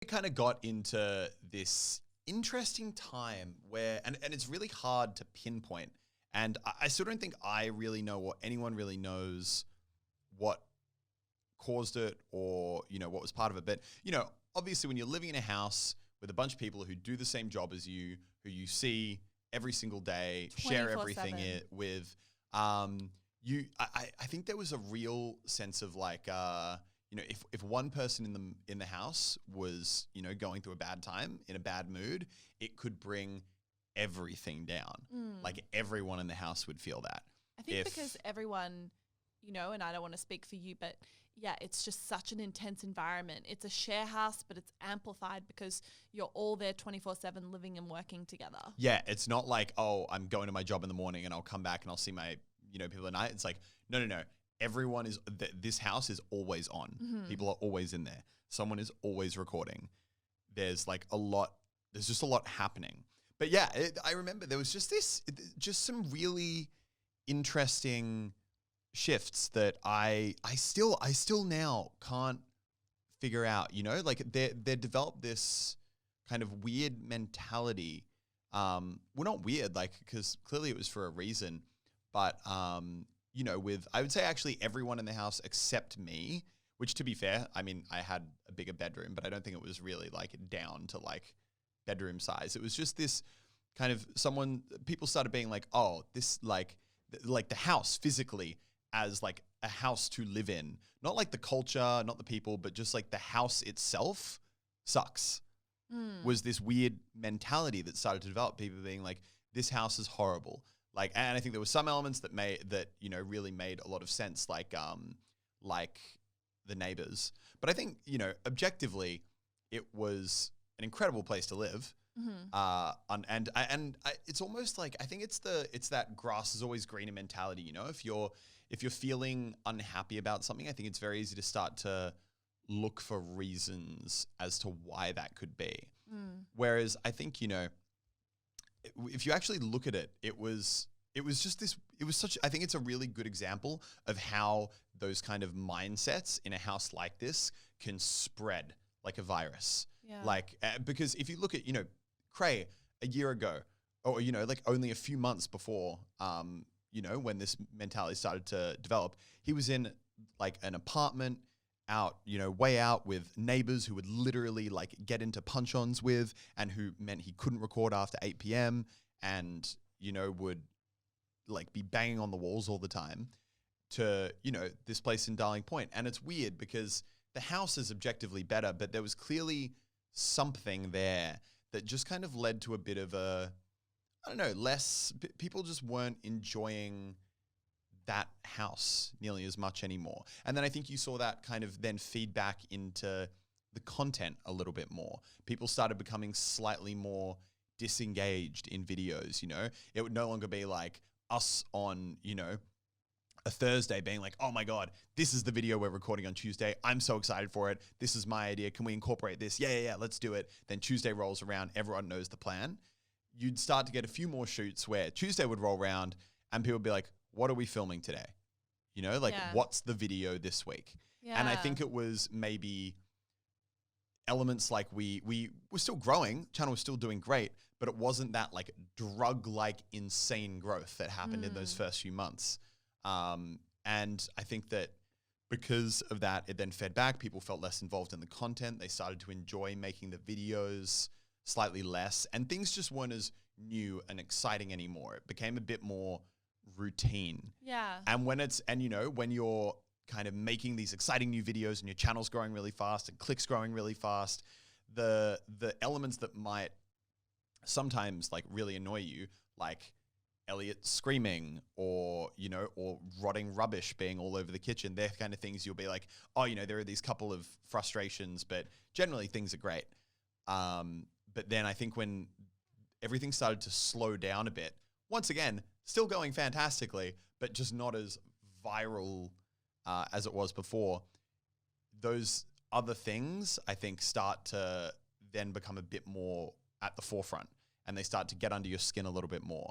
It kind of got into this interesting time where, and it's really hard to pinpoint. And I still don't think I really know, or anyone really knows, what caused it or, what was part of it. But, obviously when you're living in a house with a bunch of people who do the same job as you, who you see every single day, share everything with, I think there was a real sense of like, if one person in the house was, going through a bad time, in a bad mood, it could bring everything down. Like everyone in the house would feel that. I think because everyone, and I don't want to speak for you, but yeah, it's just such an intense environment. It's a share house, but it's amplified because you're all there 24/7 living and working together. Yeah, it's not like, oh, I'm going to my job in the morning and I'll come back and I'll see my, people at night. It's like, no. Everyone is, this house is always on. Mm-hmm. People are always in there. Someone is always recording. There's just a lot happening. But yeah, I remember there was just some really interesting shifts that I still now can't figure out, like they developed this kind of weird mentality. Well, not weird, like, because clearly it was for a reason, but, with, I would say actually everyone in the house except me, which to be fair, I mean, I had a bigger bedroom, but I don't think it was really like down to like bedroom size. It was just this kind of people started being like, oh, this like the house physically as like a house to live in, not like the culture, not the people, but just like the house itself sucks. Was this weird mentality that started to develop, people being like, this house is horrible. Like, and I think there were some elements that really made a lot of sense, like the neighbors. But I think, objectively, it was an incredible place to live. Mm-hmm. And it's almost like, I think it's that grass is always greener mentality. If you're feeling unhappy about something, I think it's very easy to start to look for reasons as to why that could be. Whereas I think, if you actually look at it, it was I think it's a really good example of how those kind of mindsets in a house like this can spread like a virus. Yeah. Like, because if you look at, Cray a year ago, or, like only a few months before, when this mentality started to develop, he was in like an apartment out, way out with neighbors who would literally like get into punch-ons with, and who meant he couldn't record after 8 p.m. and, would like be banging on the walls all the time, to, this place in Darling Point. And it's weird because the house is objectively better, but there was clearly something there that just kind of led to a bit of people just weren't enjoying that house nearly as much anymore. And then I think you saw that kind of then feed back into the content a little bit more. People started becoming slightly more disengaged in videos, It would no longer be like us on, a Thursday being like, oh my God, this is the video we're recording on Tuesday. I'm so excited for it. This is my idea. Can we incorporate this? Yeah, let's do it. Then Tuesday rolls around. Everyone knows the plan. You'd start to get a few more shoots where Tuesday would roll around and people would be like, what are we filming today? What's the video this week? Yeah. And I think it was maybe elements like we were still growing, channel was still doing great, but it wasn't that like drug-like insane growth that happened in those first few months. And I think that because of that, it then fed back. People felt less involved in the content. They started to enjoy making the videos slightly less, and things just weren't as new and exciting anymore. It became a bit more routine. Yeah. And when you're kind of making these exciting new videos and your channel's growing really fast and clicks growing really fast, the elements that might sometimes like really annoy you, like Elliot screaming or rotting rubbish being all over the kitchen, they're kind of things you'll be like, oh, there are these couple of frustrations, but generally things are great. But then I think when everything started to slow down a bit, once again, still going fantastically, but just not as viral as it was before, those other things, I think, start to then become a bit more at the forefront, and they start to get under your skin a little bit more.